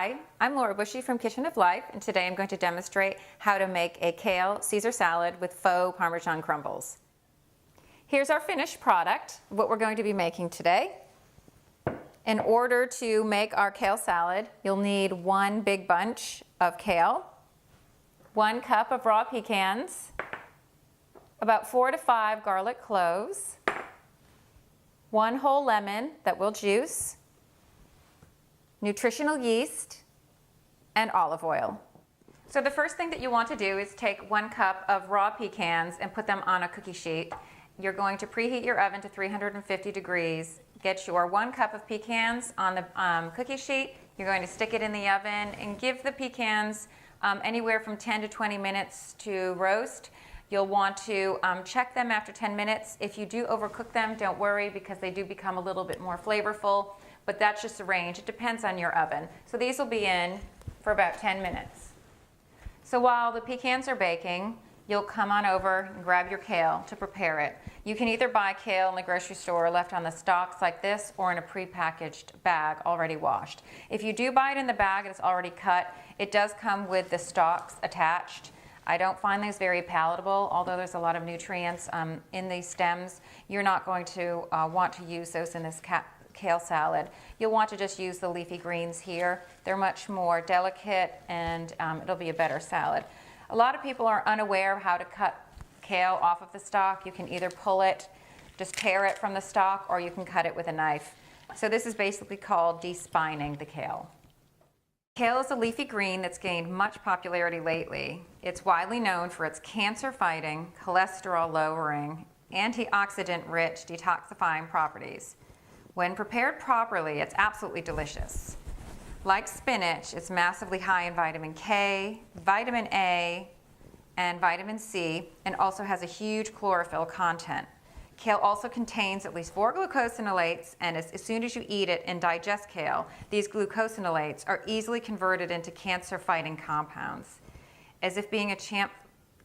Hi, I'm Laura Bushey from Kitchen of Life, and today I'm going to demonstrate how to make a kale Caesar salad with faux Parmesan crumbles. Here's our finished product, what we're going to be making today. In order to make our kale salad, you'll need 1 big bunch of kale, 1 cup of raw pecans, about 4 to 5 garlic cloves, 1 whole lemon that we'll juice, nutritional yeast, and olive oil. So the first thing that you want to do is take 1 cup of raw pecans and put them on a cookie sheet. You're going to preheat your oven to 350 degrees. Get your 1 cup of pecans on the cookie sheet. You're going to stick it in the oven and give the pecans anywhere from 10 to 20 minutes to roast. You'll want to check them after 10 minutes. If you do overcook them, don't worry, because they do become a little bit more flavorful, but that's just the range. It depends on your oven. So these will be in for about 10 minutes. So while the pecans are baking, you'll come on over and grab your kale to prepare it. You can either buy kale in the grocery store left on the stalks like this, or in a prepackaged bag already washed. If you do buy it in the bag and it's already cut, it does come with the stalks attached. I don't find these very palatable, although there's a lot of nutrients in these stems. You're not going to want to use those in this kale salad. You'll want to just use the leafy greens here. They're much more delicate, and it'll be a better salad. A lot of people are unaware of how to cut kale off of the stalk. You can either pull it, just tear it from the stalk, or you can cut it with a knife. So this is basically called despining the kale. Kale is a leafy green that's gained much popularity lately. It's widely known for its cancer-fighting, cholesterol-lowering, antioxidant-rich, detoxifying properties. When prepared properly, it's absolutely delicious. Like spinach, it's massively high in vitamin K, vitamin A, and vitamin C, and also has a huge chlorophyll content. Kale also contains at least 4 glucosinolates, and as soon as you eat it and digest kale, these glucosinolates are easily converted into cancer-fighting compounds. As if being a champ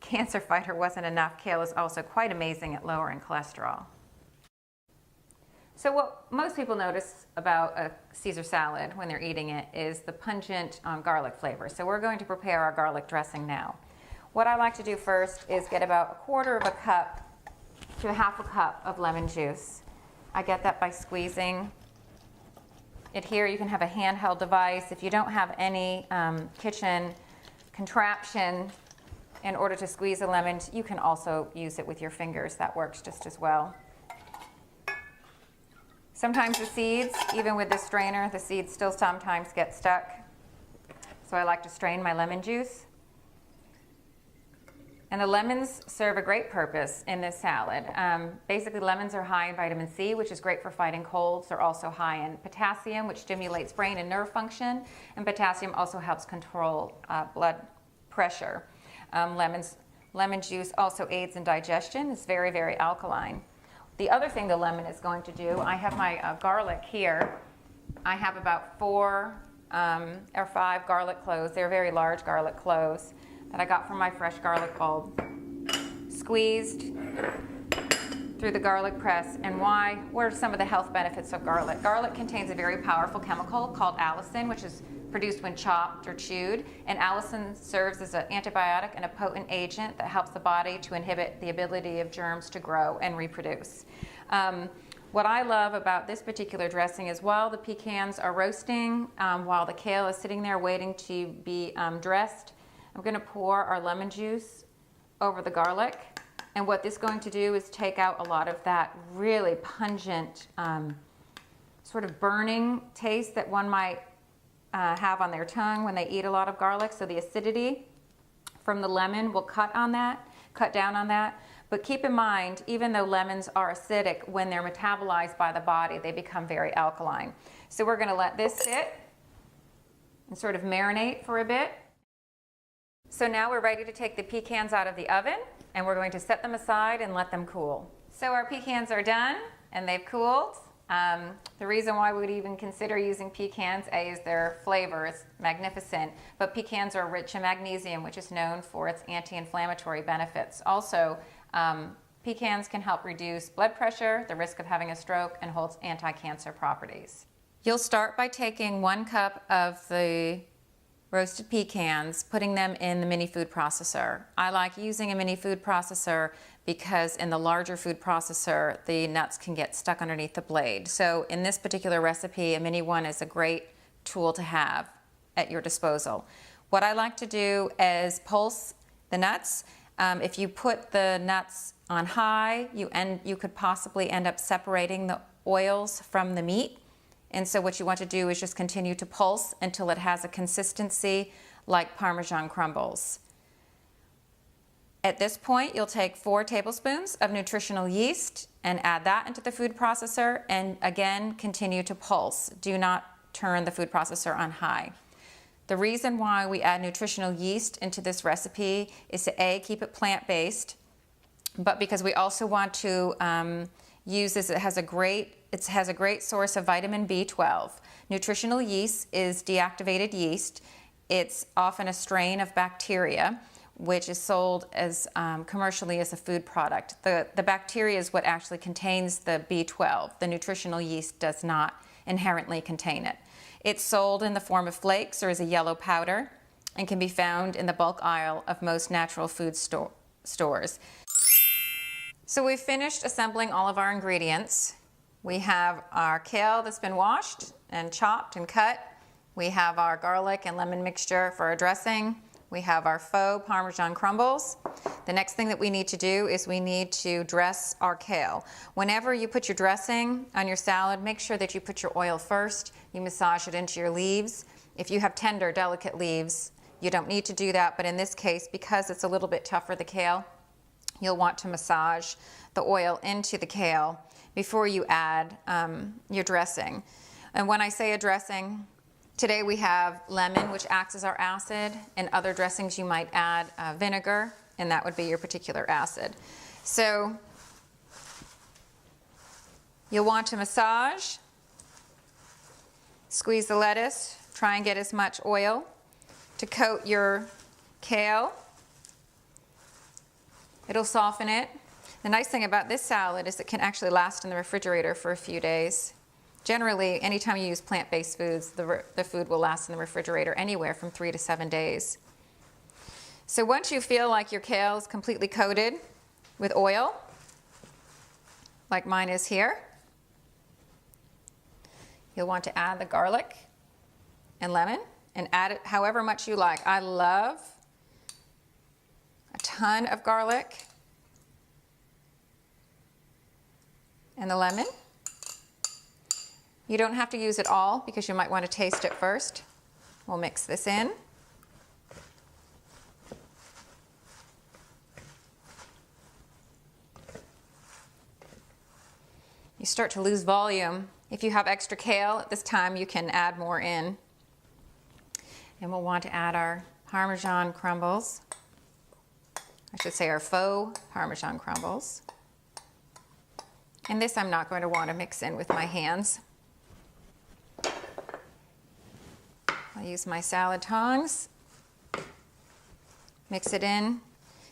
cancer fighter wasn't enough, kale is also quite amazing at lowering cholesterol. So what most people notice about a Caesar salad when they're eating it is the pungent garlic flavor. So we're going to prepare our garlic dressing now. What I like to do first is get about 1/4 cup to 1/2 cup of lemon juice. I get that by squeezing it here. You can have a handheld device. If you don't have any kitchen contraption in order to squeeze a lemon, you can also use it with your fingers. That works just as well. Sometimes the seeds, even with the strainer, the seeds still sometimes get stuck. So I like to strain my lemon juice. And the lemons serve a great purpose in this salad. Basically, lemons are high in vitamin C, which is great for fighting colds. They're also high in potassium, which stimulates brain and nerve function. And potassium also helps control blood pressure. Lemon juice also aids in digestion. It's very, very alkaline. The other thing the lemon is going to do, I have my garlic here. I have about 4 or 5 garlic cloves. They're very large garlic cloves that I got from my fresh garlic bulb. Squeezed through the garlic press. And why? What are some of the health benefits of garlic? Garlic contains a very powerful chemical called allicin, which is produced when chopped or chewed. And allicin serves as an antibiotic and a potent agent that helps the body to inhibit the ability of germs to grow and reproduce. What I love about this particular dressing is while the pecans are roasting, while the kale is sitting there waiting to be dressed, I'm going to pour our lemon juice over the garlic. And what this is going to do is take out a lot of that really pungent, sort of burning taste that one might have on their tongue when they eat a lot of garlic. So the acidity from the lemon will cut down on that. But keep in mind, even though lemons are acidic, when they're metabolized by the body, they become very alkaline. So we're going to let this sit and sort of marinate for a bit. So now we're ready to take the pecans out of the oven, and we're going to set them aside and let them cool. So our pecans are done and they've cooled. The reason why we would even consider using pecans, A, is their flavor is magnificent, but pecans are rich in magnesium, which is known for its anti-inflammatory benefits. Also, pecans can help reduce blood pressure, the risk of having a stroke, and holds anti-cancer properties. You'll start by taking 1 cup of the roasted pecans, putting them in the mini food processor. I like using a mini food processor because in the larger food processor, the nuts can get stuck underneath the blade. So in this particular recipe, a mini one is a great tool to have at your disposal. What I like to do is pulse the nuts. If you put the nuts on high, you could possibly end up separating the oils from the meat. And so what you want to do is just continue to pulse until it has a consistency like Parmesan crumbles. At this point, you'll take 4 tablespoons of nutritional yeast and add that into the food processor, and again, continue to pulse. Do not turn the food processor on high. The reason why we add nutritional yeast into this recipe is to A, keep it plant-based, but because we also want to use this, it has a great source of vitamin B12. Nutritional yeast is deactivated yeast. It's often a strain of bacteria, which is sold as commercially as a food product. The bacteria is what actually contains the B12. The nutritional yeast does not inherently contain it. It's sold in the form of flakes or as a yellow powder and can be found in the bulk aisle of most natural food stores. So we've finished assembling all of our ingredients. We have our kale that's been washed and chopped and cut. We have our garlic and lemon mixture for our dressing. We have our faux Parmesan crumbles. The next thing that we need to do is we need to dress our kale. Whenever you put your dressing on your salad, make sure that you put your oil first. You massage it into your leaves. If you have tender, delicate leaves, you don't need to do that, but in this case, because it's a little bit tougher, the kale, you'll want to massage the oil into the kale before you add your dressing. And when I say a dressing, today we have lemon, which acts as our acid, and other dressings you might add vinegar, and that would be your particular acid. So you'll want to massage, squeeze the lettuce, try and get as much oil to coat your kale. It'll soften it. The nice thing about this salad is it can actually last in the refrigerator for a few days. Generally, anytime you use plant-based foods, the food will last in the refrigerator anywhere from 3 to 7 days. So once you feel like your kale is completely coated with oil, like mine is here, you'll want to add the garlic and lemon and add it however much you like. I love a ton of garlic and the lemon. You don't have to use it all because you might want to taste it first. We'll mix this in. You start to lose volume. If you have extra kale at this time, you can add more in. And we'll want to add our Parmesan crumbles. I should say our faux Parmesan crumbles. And this I'm not going to want to mix in with my hands. I'll use my salad tongs, mix it in.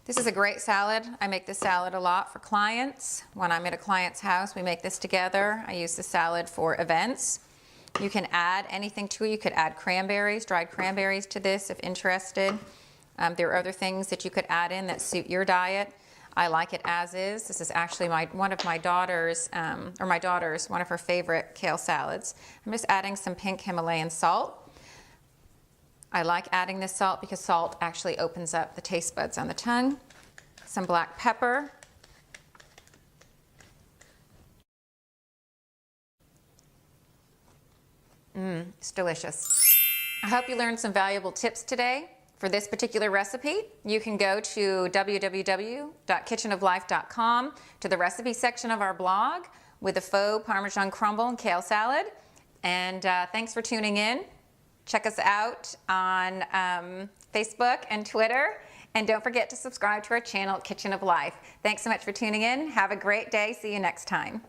This is a great salad. I make this salad a lot for clients. When I'm at a client's house, we make this together. I use the salad for events. You can add anything to it. You could add cranberries, dried cranberries to this if interested. There are other things that you could add in that suit your diet. I like it as is. This is actually one of my daughter's, one of her favorite kale salads. I'm just adding some pink Himalayan salt. I like adding this salt because salt actually opens up the taste buds on the tongue. Some black pepper. It's delicious. I hope you learned some valuable tips today. For this particular recipe, you can go to www.kitchenoflife.com to the recipe section of our blog with the faux Parmesan crumble and kale salad. And thanks for tuning in. Check us out on Facebook and Twitter. And don't forget to subscribe to our channel, Kitchen of Life. Thanks so much for tuning in. Have a great day. See you next time.